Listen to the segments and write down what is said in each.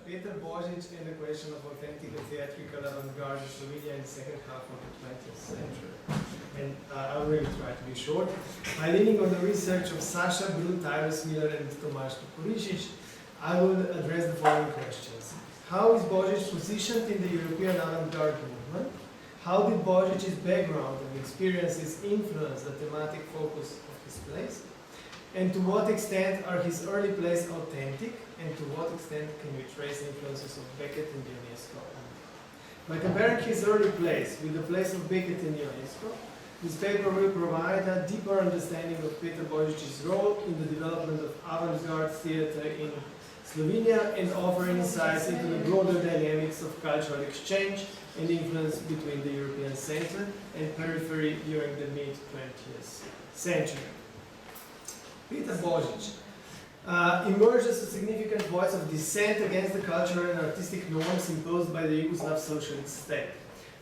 Peter Božič and the question of authentic theatrical avant-garde in Slovenia in the second half of the 20th century. And I'll really try to be short. By leaning on the research of Sasha Brut, Iris Miller and Tomasz Božič, I will address the following questions. How is Božič positioned in the European avant-garde movement? How did Božič's background and experiences influence the thematic focus of his plays? And to what extent are his early plays authentic? And to what extent can we trace influences of Beckett and Ionesco? By comparing his early plays with the plays of Beckett and Ionesco, this paper will provide a deeper understanding of Peter Božič's role in the development of avant-garde theatre in Slovenia and offer insights into the broader dynamics of cultural exchange and influence between the European center and periphery during the mid-20th century. Peter Božič emerged as a significant voice of dissent against the cultural and artistic norms imposed by the Yugoslav socialist state.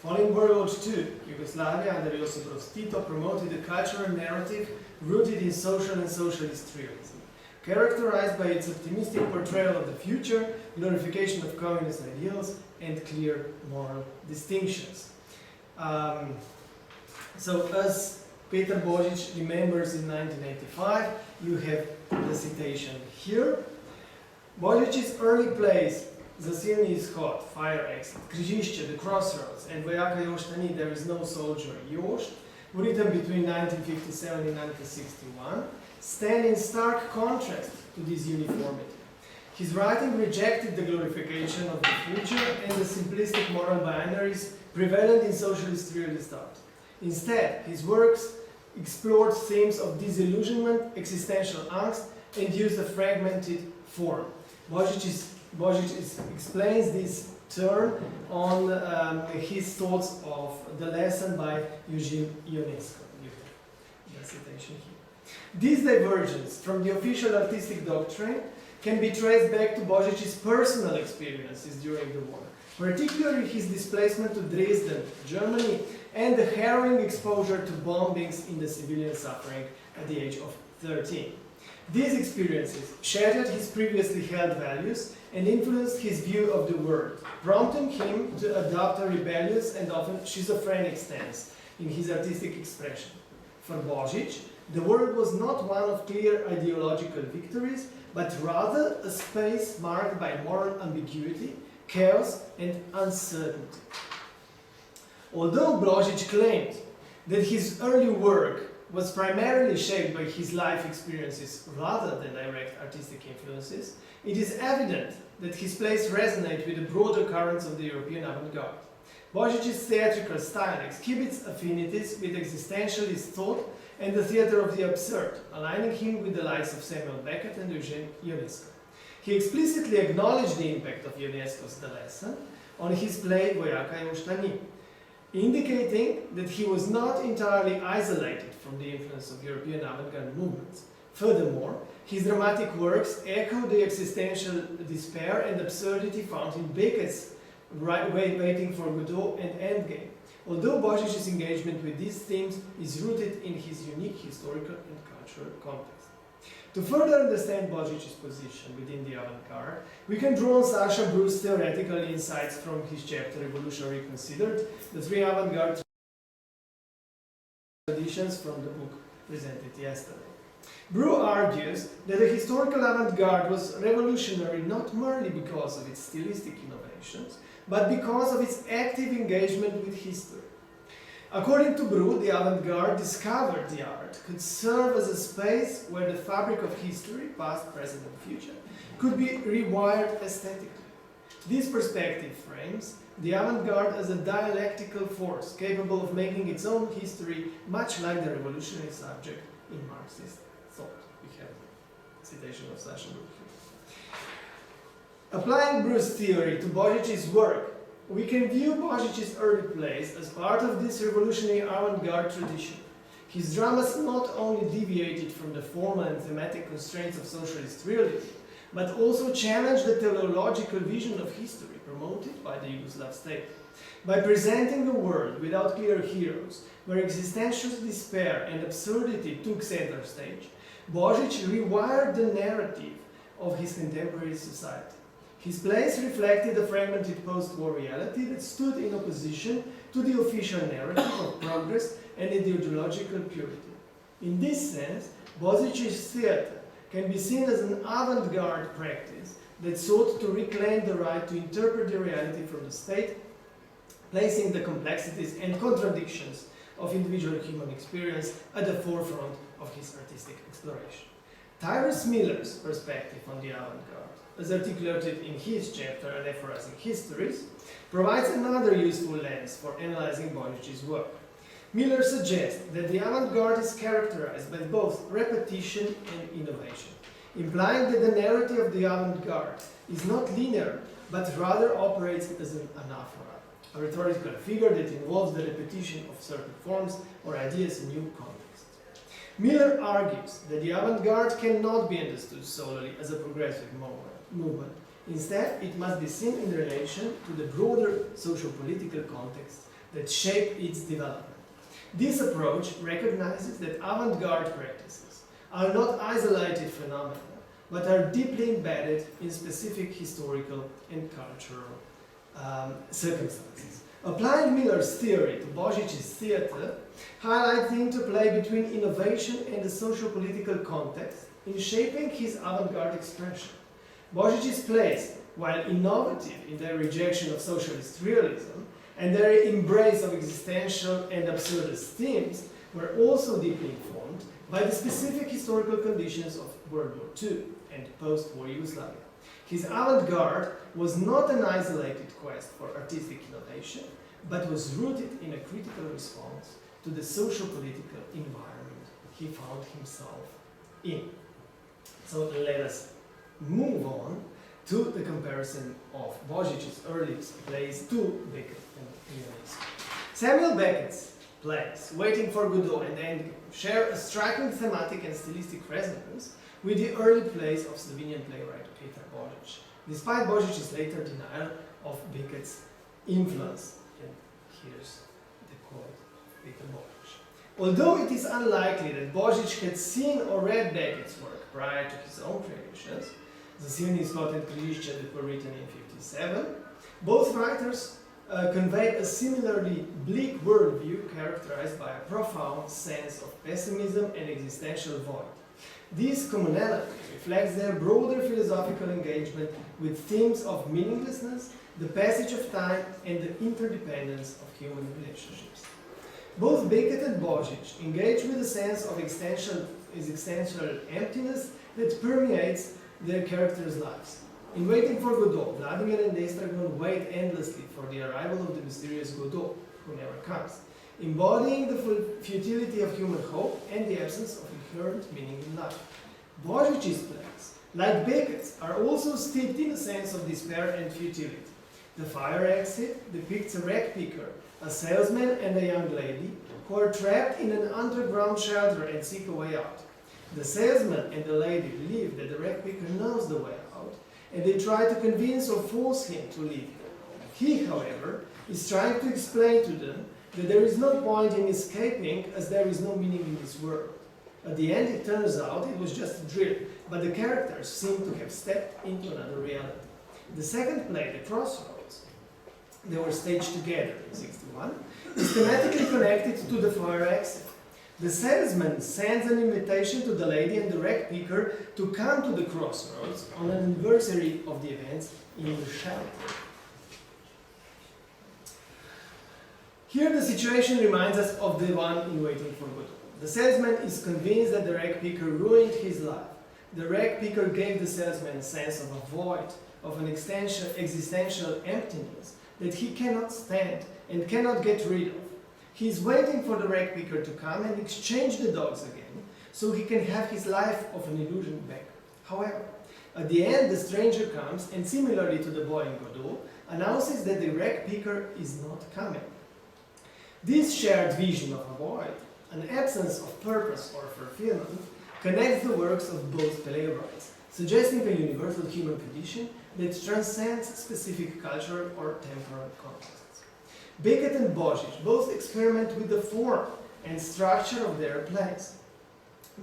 Following World War II, Yugoslavia under Josip Broz Tito promoted a cultural narrative rooted in social and socialist realism, characterized by its optimistic portrayal of the future, glorification of communist ideals, and clear moral distinctions. So as Peter Božič remembers in 1985, you have the citation here. Božič's early plays, Zasilni izhod, Fire Exit, Križišče, The Crossroads, and Vojaka Jošta, There is no soldier, Jošt, written between 1957 and 1961, stand in stark contrast to this uniformity. His writing rejected the glorification of the future and the simplistic moral binaries prevalent in socialist realist art. Instead, his works explored themes of disillusionment, existential angst, and used a fragmented form. Božič explains this turn on his thoughts of the lesson by Eugene Ionesco. The citation here. This divergence from the official artistic doctrine can be traced back to Božič's personal experiences during the war, particularly his displacement to Dresden, Germany, and the harrowing exposure to bombings in the civilian suffering at the age of 13. These experiences shattered his previously held values and influenced his view of the world, prompting him to adopt a rebellious and often schizophrenic stance in his artistic expression. For Božič, the world was not one of clear ideological victories, but rather a space marked by moral ambiguity, chaos, and uncertainty. Although Božič claimed that his early work was primarily shaped by his life experiences rather than direct artistic influences, it is evident that his plays resonate with the broader currents of the European avant-garde. Božič's theatrical style exhibits affinities with existentialist thought and the theatre of the absurd, aligning him with the likes of Samuel Beckett and Eugene Ionesco. He explicitly acknowledged the impact of Ionesco's The Lesson on his play Vojaka Jošta, indicating that he was not entirely isolated from the influence of European avant-garde movements. Furthermore, his dramatic works echo the existential despair and absurdity found in Beckett's Waiting for Godot and Endgame, although Božič's engagement with these themes is rooted in his unique historical and cultural context. To further understand Božič's position within the avant-garde, we can draw on Sasha Brut's theoretical insights from his chapter Revolution Reconsidered, the three avant-garde traditions from the book presented yesterday. Brut argues that the historical avant-garde was revolutionary not merely because of its stylistic innovations, but because of its active engagement with history. According to Brut, the avant-garde discovered the art could serve as a space where the fabric of history, past, present and future, could be rewired aesthetically. This perspective frames the avant-garde as a dialectical force capable of making its own history, much like the revolutionary subject in Marxist thought. We have a citation of Sasha Brut here. Applying Brut's theory to Božič's work, we can view Božič's early plays as part of this revolutionary avant-garde tradition. His dramas not only deviated from the formal and thematic constraints of socialist realism, but also challenged the teleological vision of history promoted by the Yugoslav state. By presenting the world without clear heroes, where existential despair and absurdity took center stage, Božič rewired the narrative of his contemporary society. His plays reflected a fragmented post-war reality that stood in opposition to the official narrative of progress and ideological purity. In this sense, Božič's theatre can be seen as an avant-garde practice that sought to reclaim the right to interpret the reality from the state, placing the complexities and contradictions of individual human experience at the forefront of his artistic exploration. Tyrus Miller's perspective on the avant-garde, as articulated in his chapter on aphorizing histories, provides another useful lens for analyzing Božič's work. Miller suggests that the avant-garde is characterized by both repetition and innovation, implying that the narrative of the avant-garde is not linear, but rather operates as an anaphora, a rhetorical figure that involves the repetition of certain forms or ideas in new contexts. Miller argues that the avant-garde cannot be understood solely as a progressive movement. Instead, it must be seen in relation to the broader socio-political context that shaped its development. This approach recognizes that avant-garde practices are not isolated phenomena, but are deeply embedded in specific historical and cultural circumstances. Applying Miller's theory to Božič's theatre highlights the interplay between innovation and the socio-political context in shaping his avant-garde expression. Božič's plays, while innovative in their rejection of socialist realism and their embrace of existential and absurdist themes, were also deeply informed by the specific historical conditions of World War II and post-war Yugoslavia. His avant-garde was not an isolated quest for artistic innovation, but was rooted in a critical response to the socio-political environment he found himself in. So let us move on to the comparison of Božič's earliest plays to Beckett and Ionesco. Samuel Beckett's plays, Waiting for Godot and Endgame, share a striking thematic and stylistic resonance with the early plays of Slovenian playwright Peter Božič, despite Božič's later denial of Beckett's influence. And here's the quote of Peter Božič. Although it is unlikely that Božič had seen or read Beckett's work prior to his own creations, Zasedanje Izhod and Gledališče that were written in 1957, both writers conveyed a similarly bleak worldview characterized by a profound sense of pessimism and existential void. This commonality reflects their broader philosophical engagement with themes of meaninglessness, the passage of time, and the interdependence of human relationships. Both Beckett and Božič engage with a sense of existential emptiness that permeates their characters' lives. In Waiting for Godot, Vladimir and Estragon wait endlessly for the arrival of the mysterious Godot, who never comes, embodying the futility of human hope and the absence of inherent meaning in life. Božič's plays, like Beckett's, are also steeped in a sense of despair and futility. The Fire Exit depicts a rag picker, a salesman and a young lady who are trapped in an underground shelter and seek a way out. The salesman and the lady believe that the rag picker knows the way out, and they try to convince or force him to leave. He, however, is trying to explain to them that there is no point in escaping as there is no meaning in this world. At the end, it turns out it was just a drill, but the characters seem to have stepped into another reality. The second play, The Crossroads, they were staged together in 1961, is thematically connected to The Fire Exit. The salesman sends an invitation to the lady and the rag picker to come to the crossroads on an anniversary of the events in the shelter. Here the situation reminds us of the one in Waiting for Godot. The salesman is convinced that the rag picker ruined his life. The rag picker gave the salesman a sense of a void, of an existential emptiness that he cannot stand and cannot get rid of. He is waiting for the rag picker to come and exchange the dogs again, so he can have his life of an illusion back. However, at the end the stranger comes and, similarly to the boy in Godot, announces that the rag picker is not coming. This shared vision of a void, an absence of purpose or fulfillment, connects the works of both playwrights, suggesting a universal human condition that transcends specific cultural or temporal contexts. Beckett and Božič both experiment with the form and structure of their plays,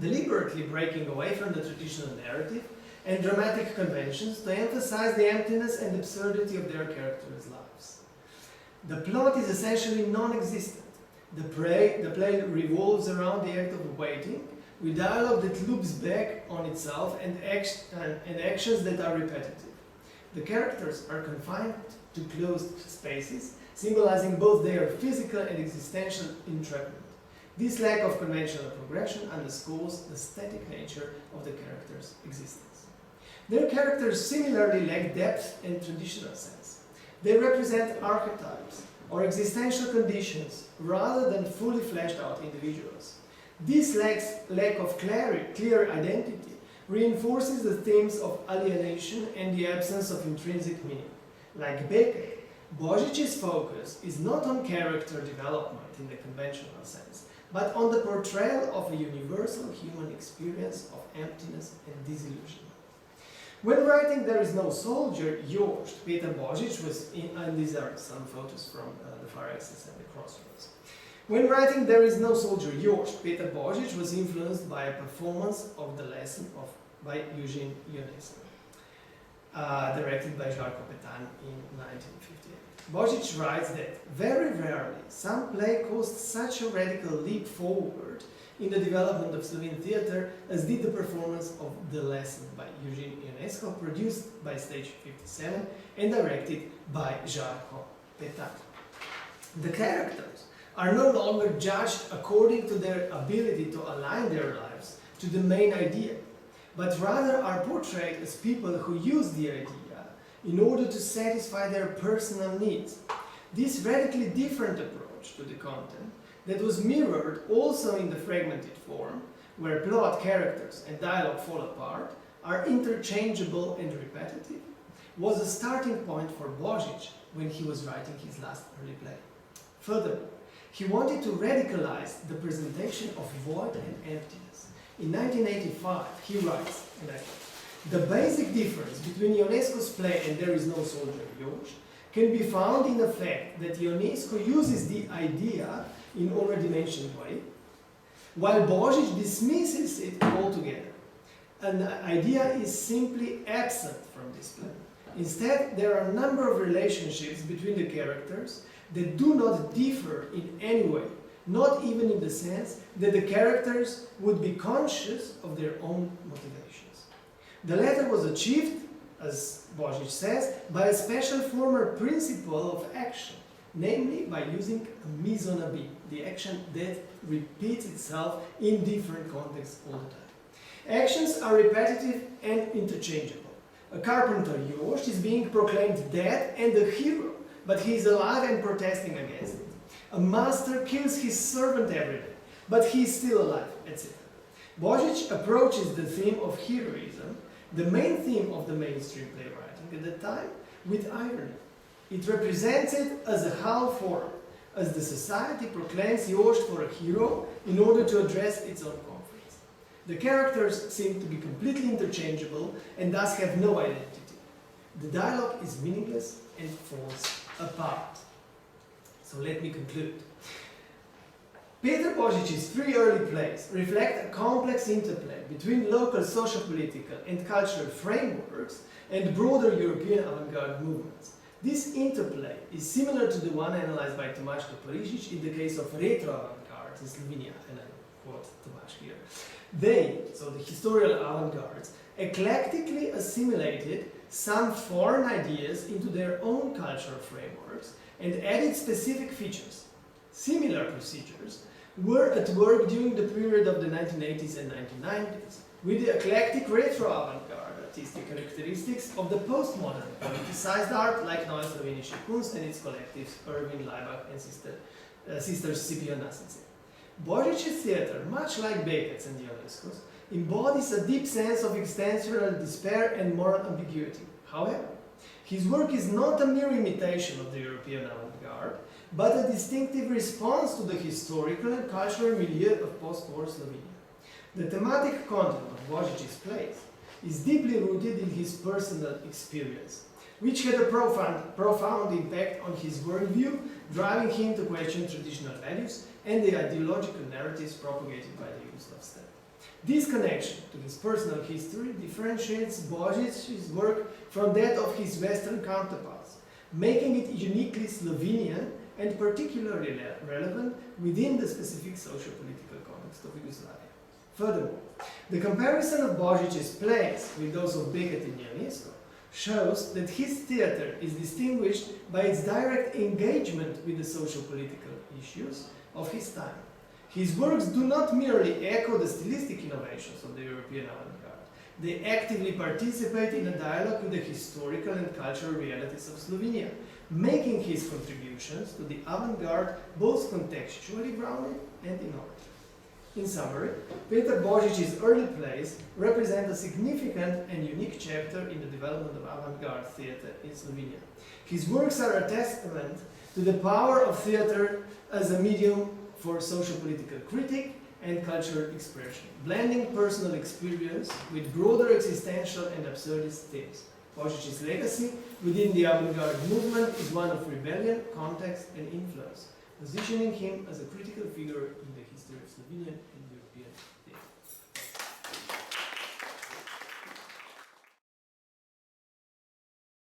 deliberately breaking away from the traditional narrative and dramatic conventions to emphasize the emptiness and absurdity of their characters' lives. The plot is essentially non-existent. The play revolves around the act of waiting, with dialogue that loops back on itself and actions that are repetitive. The characters are confined to closed spaces, symbolizing both their physical and existential entrapment. This lack of conventional progression underscores the static nature of the characters' existence. Their characters similarly lack depth and traditional sense. They represent archetypes or existential conditions rather than fully fleshed out individuals. This lack of clear identity reinforces the themes of alienation and the absence of intrinsic meaning. Like Beckett, Božič's focus is not on character development in the conventional sense, but on the portrayal of a universal human experience of emptiness and disillusionment. When writing There is no soldier, Jost, Peter Božič was and these are some photos from the far axis and the crossroads. When writing There is no soldier, Jost, Peter Božič was influenced by a performance of the lesson by Eugene Ionesco, directed by Žarko Petan in 1958. Božič writes that very rarely some play caused such a radical leap forward in the development of Slovene theatre as did the performance of The Lesson by Eugene Ionesco, produced by Stage 57 and directed by Žarko Petan. The characters are no longer judged according to their ability to align their lives to the main idea, but rather are portrayed as people who use the idea in order to satisfy their personal needs. This radically different approach to the content that was mirrored also in the fragmented form, where plot, characters and dialogue fall apart, are interchangeable and repetitive, was a starting point for Božič when he was writing his last early play. Furthermore, he wanted to radicalize the presentation of void and emptiness. In 1985, he writes, and I quote, "The basic difference between Ionesco's play and There is no soldier, Jost, can be found in the fact that Ionesco uses the idea in already mentioned way, while Božič dismisses it altogether. An idea is simply absent from this play. Instead, there are a number of relationships between the characters that do not differ in any way, not even in the sense that the characters would be conscious of their own motivations. The latter was achieved, as Božič says, by a special former principle of action, namely by using a mise en abîme, the action that repeats itself in different contexts all the time. Actions are repetitive and interchangeable. A carpenter, Jost, is being proclaimed dead and a hero, but he is alive and protesting against it. A master kills his servant every day, but he is still alive, etc. Božič approaches the theme of heroism, the main theme of the mainstream playwriting at the time, with irony. It represents it as a how form, as the society proclaims Jost for a hero in order to address its own conflicts. The characters seem to be completely interchangeable and thus have no identity. The dialogue is meaningless and falls apart. So let me conclude. Peter Božič's three early plays reflect a complex interplay between local socio-political and cultural frameworks and broader European avant-garde movements. This interplay is similar to the one analyzed by Tomáš Toporišič in the case of retro avant-garde in Slovenia, and I quote Tomáš here. They, so the historical avant-gardes, eclectically assimilated some foreign ideas into their own cultural frameworks and added specific features. Similar procedures were at work during the period of the 1980s and 1990s, with the eclectic retro avant-garde artistic characteristics of the postmodern politicized art like Neue Slowenische Kunst and its collectives Erwin Leibach and sisters Scipio Nasice. Božič's theatre, much like Beckett's and Ionesco's, embodies a deep sense of existential despair and moral ambiguity. However, his work is not a mere imitation of the European avant-garde, but a distinctive response to the historical and cultural milieu of post-war Slovenia. The thematic content of Božič's plays is deeply rooted in his personal experience, which had a profound impact on his worldview, driving him to question traditional values and the ideological narratives propagated by the use of state. This connection to his personal history differentiates Božič's work from that of his Western counterparts, making it uniquely Slovenian and particularly relevant within the specific socio-political context of Yugoslavia. Furthermore, the comparison of Božič's plays with those of Beckett and Ionesco shows that his theatre is distinguished by its direct engagement with the socio-political issues of his time. His works do not merely echo the stylistic innovations of the European avant-garde. They actively participate in a dialogue with the historical and cultural realities of Slovenia, making his contributions to the avant-garde both contextually grounded and innovative. In summary, Peter Božič's early plays represent a significant and unique chapter in the development of avant-garde theatre in Slovenia. His works are a testament to the power of theatre as a medium for socio-political critique and cultural expression, blending personal experience with broader existential and absurdist themes. Božič's legacy within the avant-garde movement is one of rebellion, context and influence, positioning him as a critical figure in the history of Slovenian and European theatre.